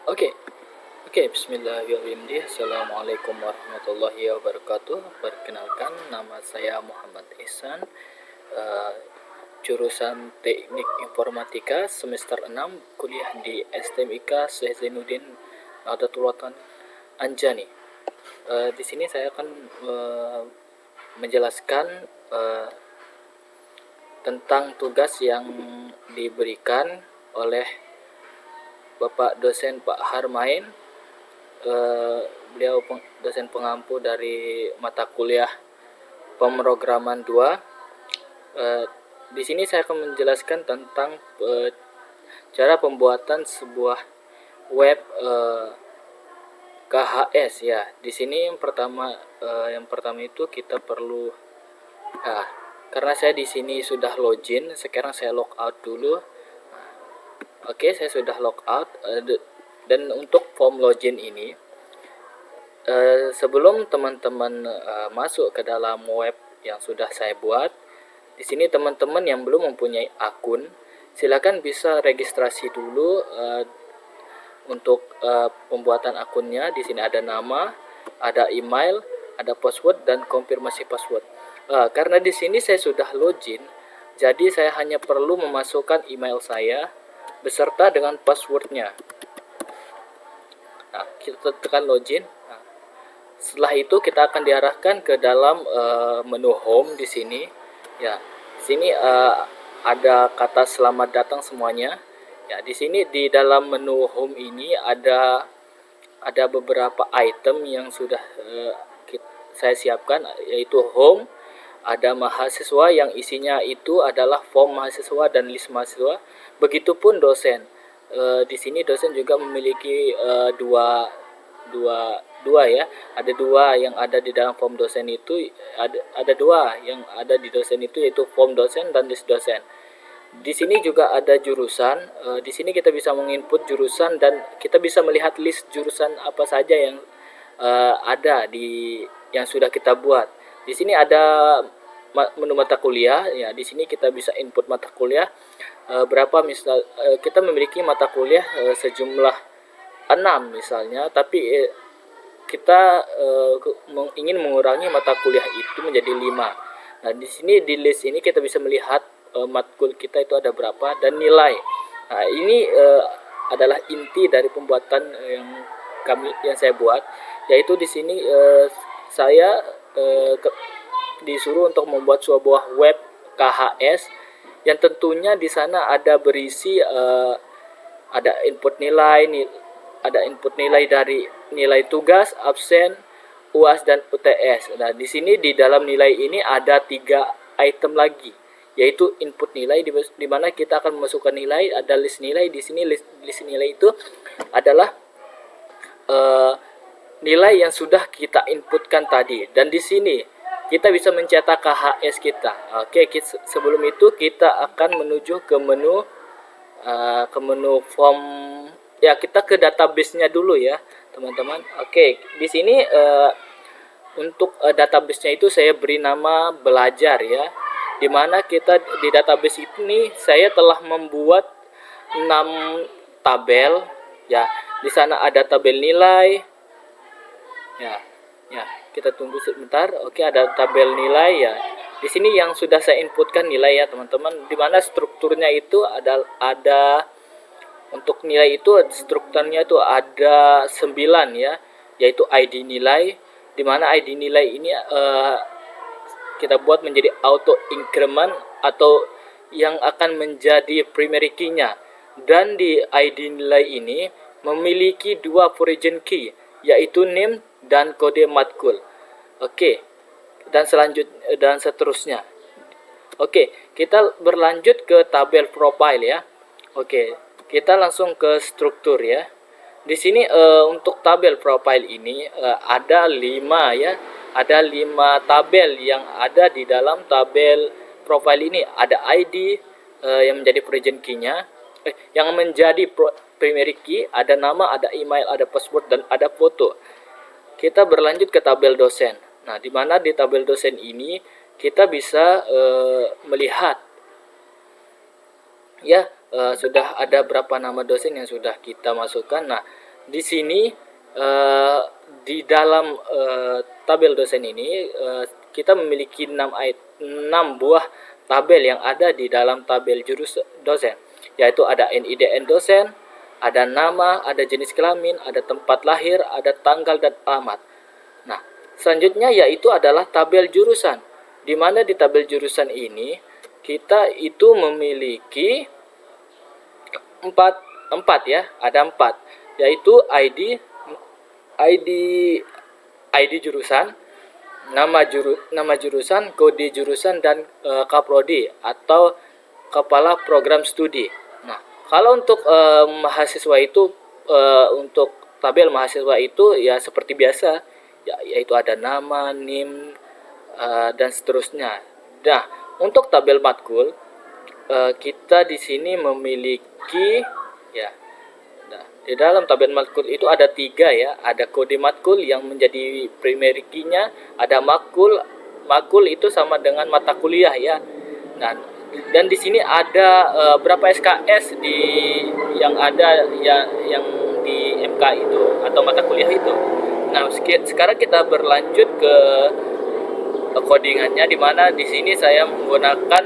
Oke, oke, bismillahirrahmanirrahim. Assalamualaikum warahmatullahi wabarakatuh. Perkenalkan, nama saya Muhammad Ihsan, eh, jurusan Teknik Informatika semester 6, kuliah di STMIK Syekh Zainuddin Nahdlatul Ulama Anjani. Di sini saya akan menjelaskan eh, tentang tugas yang diberikan oleh Bapak dosen Pak Harmain. Beliau dosen pengampu dari mata kuliah pemrograman 2. Di sini saya akan menjelaskan tentang cara pembuatan sebuah web KHS ya. Di sini yang pertama itu kita perlu karena saya di sini sudah login, sekarang saya log out dulu. Oke, saya sudah log out. Dan untuk form login ini, sebelum teman-teman masuk ke dalam web yang sudah saya buat, di sini teman-teman yang belum mempunyai akun, silakan bisa registrasi dulu untuk pembuatan akunnya. Di sini ada nama, ada email, ada password dan konfirmasi password. Karena di sini saya sudah login, jadi saya hanya perlu memasukkan email saya beserta dengan passwordnya. Nah, kita tekan login. Nah, setelah itu kita akan diarahkan ke dalam menu home di sini. Ya, di sini ada kata selamat datang semuanya. Ya, di sini di dalam menu home ini ada beberapa item yang sudah saya siapkan, yaitu home, ada mahasiswa yang isinya itu adalah form mahasiswa dan list mahasiswa. Begitupun dosen. Di sini dosen juga memiliki dua ya. Ada dua yang ada di dalam form dosen itu, ada dua yang ada di dosen itu, yaitu form dosen dan list dosen. Di sini juga ada jurusan. Di sini kita bisa menginput jurusan dan kita bisa melihat list jurusan apa saja yang ada di yang sudah kita buat. Di sini ada menu mata kuliah ya. Di sini kita bisa input mata kuliah berapa. Misal kita memiliki mata kuliah sejumlah 6 misalnya, tapi kita ingin mengurangi mata kuliah itu menjadi 5. Nah, di sini di list ini kita bisa melihat matkul kita itu ada berapa dan nilai. Nah, ini adalah inti dari pembuatan yang saya buat, yaitu di sini saya disuruh untuk membuat sebuah web KHS yang tentunya di sana ada berisi ada input nilai dari nilai tugas, absen, UAS dan UTS. Nah, di sini di dalam nilai ini ada 3 item lagi, yaitu input nilai di mana kita akan memasukkan nilai, ada list nilai. Di sini list nilai itu adalah nilai yang sudah kita inputkan tadi, dan di sini kita bisa mencetak KHS kita. Oke, sebelum itu kita akan menuju ke menu form ya. Kita ke database-nya dulu ya, teman-teman. Oke, di sini untuk database-nya itu saya beri nama belajar ya. Dimana kita di database ini saya telah membuat 6 tabel ya. Di sana ada tabel nilai. Ya, kita tunggu sebentar. Oke, ada tabel nilai ya. Di sini yang sudah saya inputkan nilai ya, teman-teman. Di mana strukturnya itu ada untuk nilai itu strukturnya itu ada 9 ya, yaitu ID nilai. Di mana ID nilai ini kita buat menjadi auto increment atau yang akan menjadi primary key-nya. Dan di ID nilai ini memiliki 2 origin key, yaitu name dan kode matkul. Oke. Dan seterusnya. Oke, kita berlanjut ke tabel profile ya. Oke, kita langsung ke struktur ya. Di sini untuk tabel profile ini ada 5 ya. Ada 5 tabel yang ada di dalam tabel profile ini. Ada ID yang menjadi origin key-nya, yang menjadi primary key, ada nama, ada email, ada password dan ada foto. Kita berlanjut ke tabel dosen. Nah, di mana di tabel dosen ini kita bisa melihat ya sudah ada berapa nama dosen yang sudah kita masukkan. Nah, di sini di dalam tabel dosen ini kita memiliki 6 buah tabel yang ada di dalam tabel jurus dosen, yaitu ada NIDN dosen, ada nama, ada jenis kelamin, ada tempat lahir, ada tanggal dan alamat. Nah, selanjutnya yaitu adalah tabel jurusan, di mana di tabel jurusan ini kita itu memiliki empat ya, ada 4, yaitu ID jurusan, nama jurusan, kode jurusan, dan kaprodi atau kepala program studi. Nah, kalau untuk mahasiswa itu untuk tabel mahasiswa itu ya seperti biasa, yaitu ada nama, NIM, dan seterusnya. Nah, untuk tabel matkul kita di sini memiliki ya. Nah, di dalam tabel matkul itu ada 3 ya, ada kode matkul yang menjadi primary key-nya, ada makul itu sama dengan mata kuliah ya. Nah, dan di sini ada berapa SKS yang ada ya, yang di MK itu atau mata kuliah itu. Nah, sekarang kita berlanjut ke codingannya, di mana di sini saya menggunakan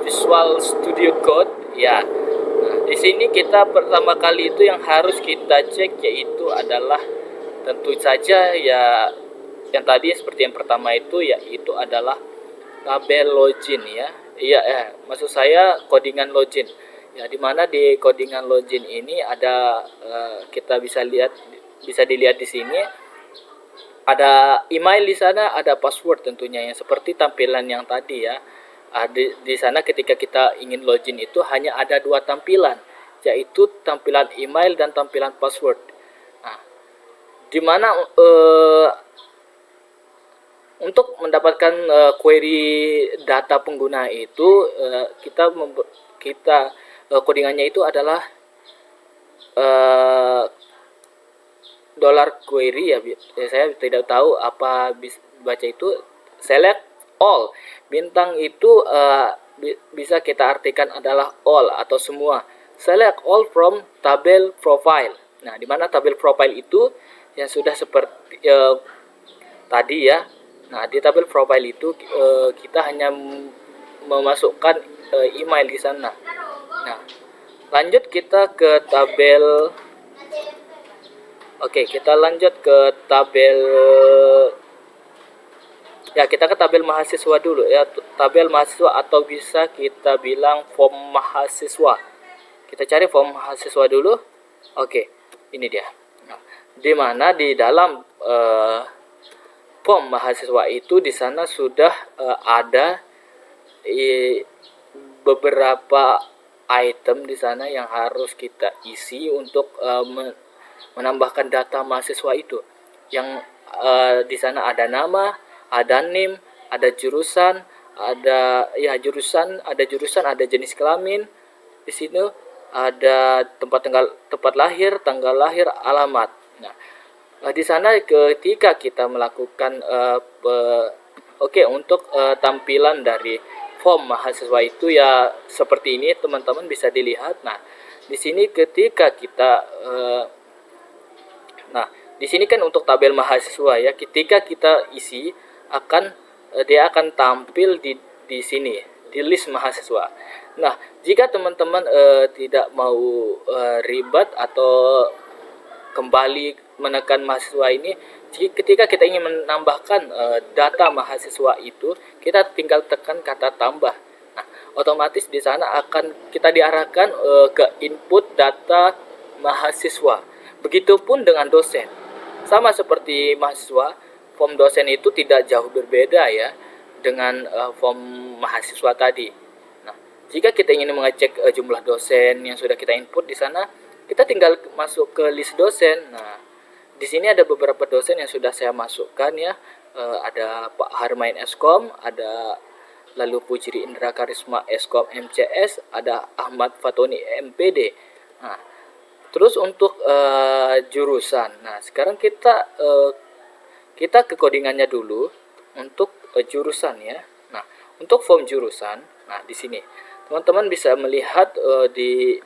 Visual Studio Code ya. Nah, di sini kita pertama kali itu yang harus kita cek yaitu adalah tentu saja ya yang tadi seperti yang pertama itu yaitu adalah tabel login ya. Iya maksud saya codingan login. Ya, di mana di codingan login ini ada kita bisa dilihat di sini ada email di sana, ada password tentunya yang seperti tampilan yang tadi ya. Di sana ketika kita ingin login itu hanya ada 2 tampilan, yaitu tampilan email dan tampilan password. Nah, di mana untuk mendapatkan query data pengguna itu kita codingannya itu adalah $query ya, saya tidak tahu apa baca itu, select all. Bintang itu bisa kita artikan adalah all atau semua. Select all from tabel profile. Nah, di mana tabel profile itu yang sudah seperti tadi ya. Nah, di tabel profile itu kita hanya memasukkan email di sana. Nah, lanjut kita ke tabel. Oke, kita lanjut ke tabel ya, kita ke tabel mahasiswa dulu ya. Tabel mahasiswa atau bisa kita bilang form mahasiswa. Kita cari form mahasiswa dulu. Oke, ini dia. Nah, di mana di dalam form mahasiswa itu di sana sudah ada beberapa item di sana yang harus kita isi untuk menambahkan data mahasiswa itu. Yang di sana ada nama, ada NIM, ada jurusan, ada jenis kelamin. Di sini ada tempat lahir, tanggal lahir, alamat. Nah, di sana ketika kita melakukan untuk tampilan dari form mahasiswa itu ya seperti ini, teman-teman bisa dilihat. Nah, di sini ketika kita di sini kan untuk tabel mahasiswa ya, ketika kita isi dia akan tampil di sini di list mahasiswa. Nah, jika teman-teman tidak mau ribet atau kembali menekan mahasiswa ini, ketika kita ingin menambahkan data mahasiswa itu, kita tinggal tekan kata tambah. Nah, otomatis di sana akan kita diarahkan ke input data mahasiswa. Begitupun dengan dosen. Sama seperti mahasiswa, form dosen itu tidak jauh berbeda ya dengan form mahasiswa tadi. Nah, jika kita ingin mengecek jumlah dosen yang sudah kita input di sana, kita tinggal masuk ke list dosen. Nah, di sini ada beberapa dosen yang sudah saya masukkan ya. Ada Pak Harmain Eskom, ada lalu Pujri Indra Karisma Eskom MCS, ada Ahmad Fatoni MPD. Nah, terus untuk jurusan. Nah, sekarang kita ke codingannya dulu untuk jurusan ya. Nah, untuk form jurusan, nah di sini teman-teman bisa melihat di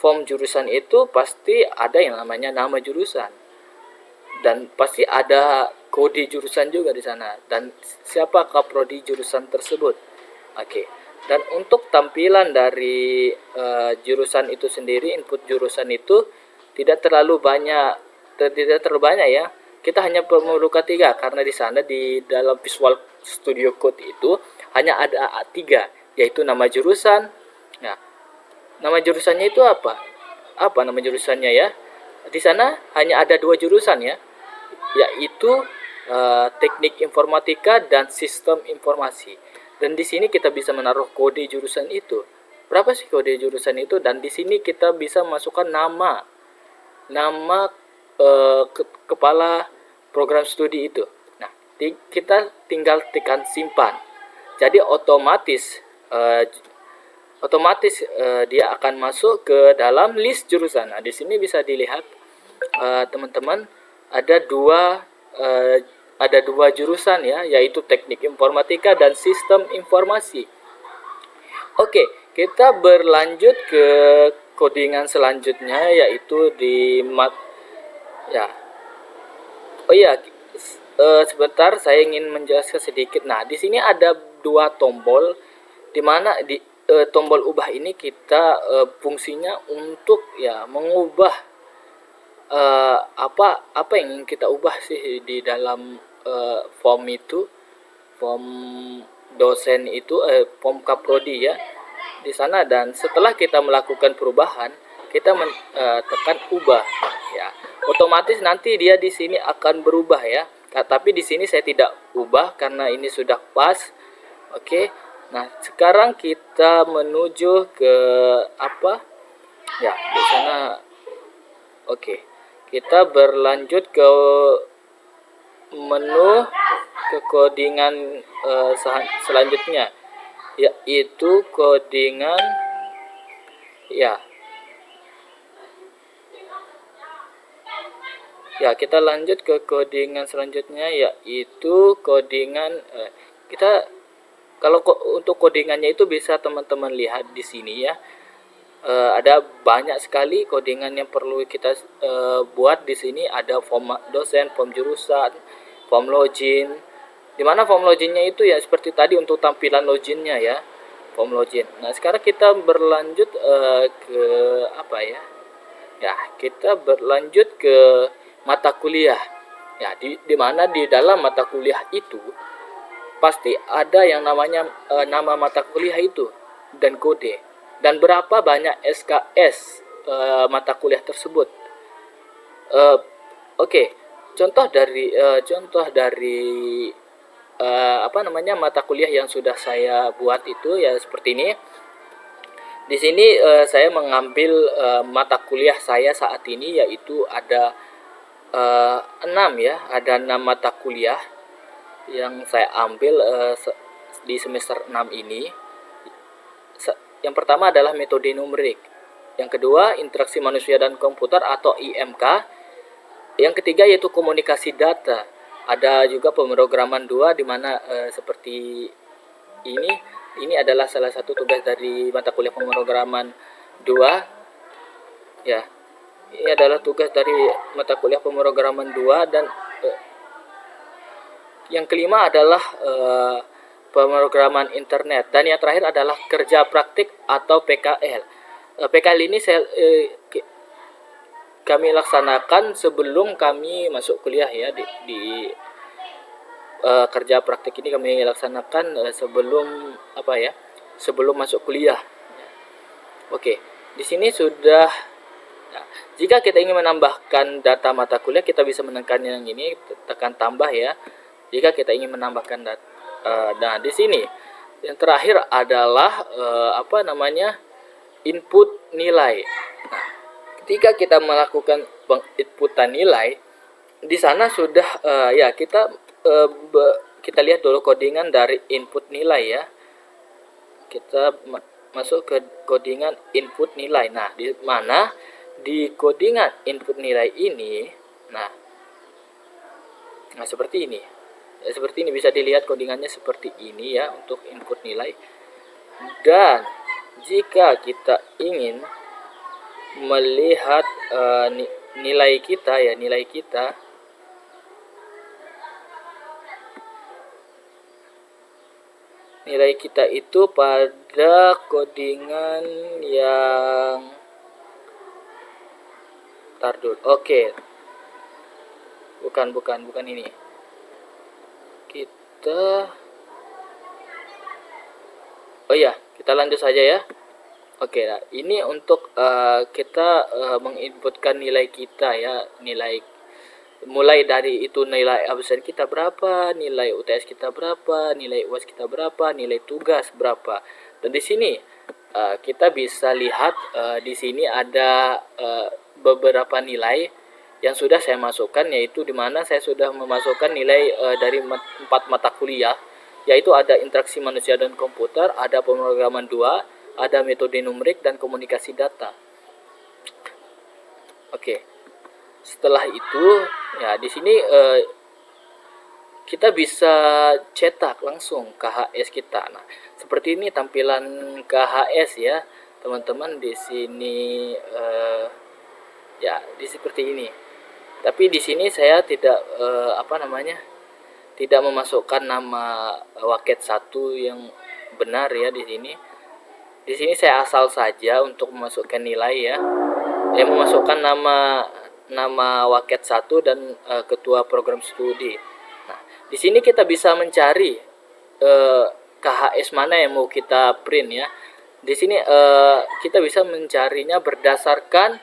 form jurusan itu pasti ada yang namanya nama jurusan, dan pasti ada kode jurusan juga di sana, dan siapa kaprodi jurusan tersebut. Oke. Dan untuk tampilan dari jurusan itu sendiri, input jurusan itu tidak terlalu banyak, ya. Kita hanya memerlukan 3, karena di sana di dalam Visual Studio Code itu hanya ada 3, yaitu nama jurusan. Nah, nama jurusannya itu apa? Apa nama jurusannya ya? Di sana hanya ada 2 jurusan ya, yaitu Teknik Informatika dan Sistem Informasi. Dan di sini kita bisa menaruh kode jurusan itu. Berapa sih kode jurusan itu? Dan di sini kita bisa masukkan nama kepala program studi itu. Nah, kita tinggal tekan simpan. Jadi otomatis dia akan masuk ke dalam list jurusan. Nah, di sini bisa dilihat teman-teman ada dua jurusan ya, yaitu Teknik Informatika dan Sistem Informasi. Oke, kita berlanjut ke codingan selanjutnya, yaitu di sebentar, saya ingin menjelaskan sedikit. Nah, di sini ada 2 tombol, di mana di tombol ubah ini kita fungsinya untuk ya mengubah apa yang kita ubah sih di dalam form itu, form dosen itu, form kaprodi ya di sana. Dan setelah kita melakukan perubahan, kita tekan ubah ya, otomatis nanti dia di sini akan berubah ya. Tapi di sini saya tidak ubah karena ini sudah pas. Oke. Nah, sekarang kita menuju ke apa ya di sana. Oke, kita berlanjut ke menu ke codingan selanjutnya, yaitu codingan kita lanjut ke codingan selanjutnya, yaitu codingan kita kalau untuk codingannya itu bisa teman-teman lihat di sini ya. Ada banyak sekali codingan yang perlu kita buat di sini. Ada form dosen, form jurusan, form login. Dimana form loginnya itu ya seperti tadi untuk tampilan loginnya ya, form login. Nah, sekarang kita berlanjut ke apa ya? Ya, kita berlanjut ke mata kuliah. Ya, di mana di dalam mata kuliah itu pasti ada yang namanya nama mata kuliah itu dan kode, dan berapa banyak SKS mata kuliah tersebut. Oke. Contoh dari mata kuliah yang sudah saya buat itu ya seperti ini. Di sini saya mengambil mata kuliah saya saat ini, yaitu ada 6 ya, ada 6 mata kuliah yang saya ambil di semester 6 ini. Yang pertama adalah metode numerik, yang kedua interaksi manusia dan komputer atau IMK, yang ketiga yaitu komunikasi data. Ada juga pemrograman 2, di mana seperti ini adalah salah satu tugas dari mata kuliah pemrograman 2 ya. Ini adalah tugas dari mata kuliah pemrograman 2. Dan yang kelima adalah pemrograman internet, dan yang terakhir adalah kerja praktik atau PKL. PKL ini kami laksanakan sebelum kami masuk kuliah ya. Di kerja praktik ini kami laksanakan sebelum masuk kuliah. Oke, di sini sudah. Nah, jika kita ingin menambahkan data mata kuliah, kita bisa menekan yang ini, tekan tambah ya. Jika kita ingin menambahkan data, nah di sini yang terakhir adalah input nilai. Nah, ketika kita melakukan penginputan nilai, di sana sudah kita lihat dulu codingan dari input nilai ya. Kita masuk ke codingan input nilai. Nah, di mana di codingan input nilai ini, nah seperti ini. Seperti ini bisa dilihat codingannya seperti ini ya untuk input nilai. Dan jika kita ingin melihat nilai kita ya, nilai kita. Nilai kita itu pada codingan yang tar dulu. Oke. Bukan ini. Oh iya, kita lanjut saja ya. Oke, nah, ini untuk kita menginputkan nilai kita ya, nilai mulai dari itu nilai absen kita berapa, nilai UTS kita berapa, nilai UAS kita berapa, nilai tugas berapa. Dan di sini kita bisa lihat di sini ada beberapa nilai yang sudah saya masukkan, yaitu di mana saya sudah memasukkan nilai dari 4 mata kuliah, yaitu ada interaksi manusia dan komputer, ada pemrograman 2, ada metode numerik dan komunikasi data. Oke. Setelah itu ya di sini kita bisa cetak langsung KHS kita. Nah, seperti ini tampilan KHS ya, teman-teman. Di sini ya di seperti ini. Tapi di sini saya tidak tidak memasukkan nama waket 1 yang benar ya di sini. Di sini saya asal saja untuk memasukkan nilai ya. Saya memasukkan nama waket 1 dan ketua program studi. Nah, di sini kita bisa mencari KHS mana yang mau kita print ya. Di sini kita bisa mencarinya berdasarkan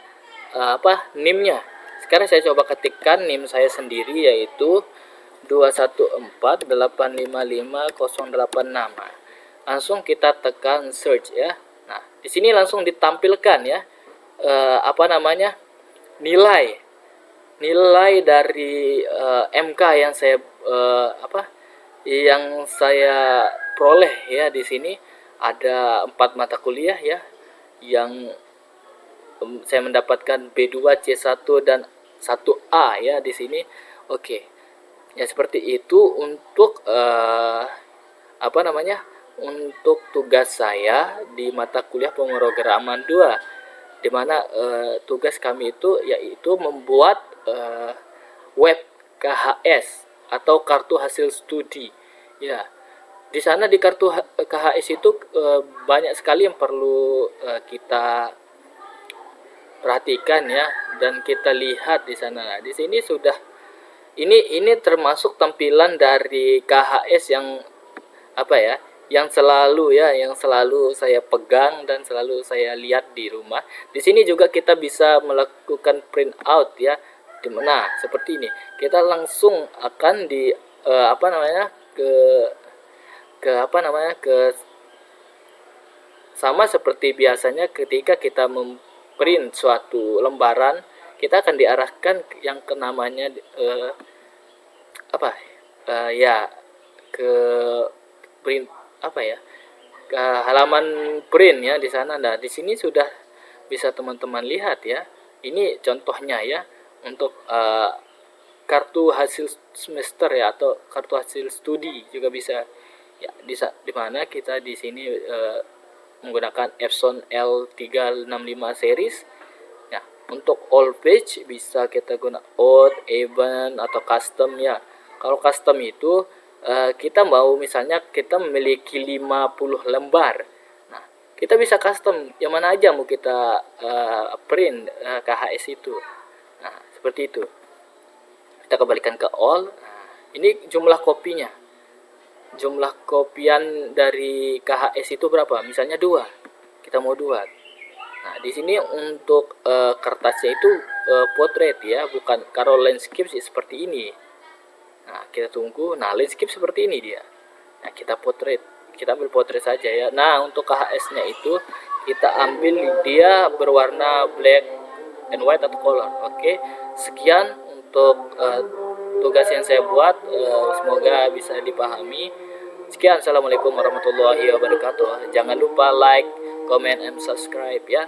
NIM-nya. Sekarang saya coba ketikkan NIM saya sendiri, yaitu 214855086. Langsung kita tekan search ya. Nah, di sini langsung ditampilkan ya nilai dari MK yang saya peroleh ya. Di sini ada 4 mata kuliah ya, yang saya mendapatkan B2, C1 dan 1A ya di sini. Oke. Ya seperti itu untuk untuk tugas saya di mata kuliah pemrograman 2, di mana tugas kami itu yaitu membuat web KHS atau kartu hasil studi. Ya, di sana di kartu KHS itu banyak sekali yang perlu kita perhatikan ya, dan kita lihat di sana. Nah, di sini sudah ini termasuk tampilan dari KHS yang yang selalu saya pegang dan selalu saya lihat di rumah. Di sini juga kita bisa melakukan print out ya. Dimana seperti ini, kita langsung akan sama seperti biasanya ketika kita memprint suatu lembaran, kita akan diarahkan yang ke namanya ke print ke halaman print ya di sana. Nah, di sini sudah bisa teman-teman lihat ya. Ini contohnya ya untuk kartu hasil semester ya, atau kartu hasil studi juga bisa ya, di mana kita di sini menggunakan Epson L365 series. Ya, untuk all page bisa kita guna odd, even atau custom ya. Kalau custom itu kita misalnya kita memiliki 50 lembar. Nah, kita bisa custom yang mana aja mau kita print KHS itu. Nah, seperti itu. Kita kembalikan ke all. Nah, ini jumlah kopinya. Jumlah kopian dari KHS itu berapa? Misalnya 2. Kita mau 2. Nah, di sini untuk kertasnya itu portrait ya, bukan. Kalau landscape sih seperti ini. Nah, kita tunggu. Nah, landscape seperti ini dia. Nah, kita ambil portrait saja ya. Nah, untuk KHS-nya itu kita ambil dia berwarna black and white atau color. Oke. Sekian untuk tugas yang saya buat. Semoga bisa dipahami. Sekian. Assalamualaikum warahmatullahi wabarakatuh. Jangan lupa like, comment, and subscribe ya.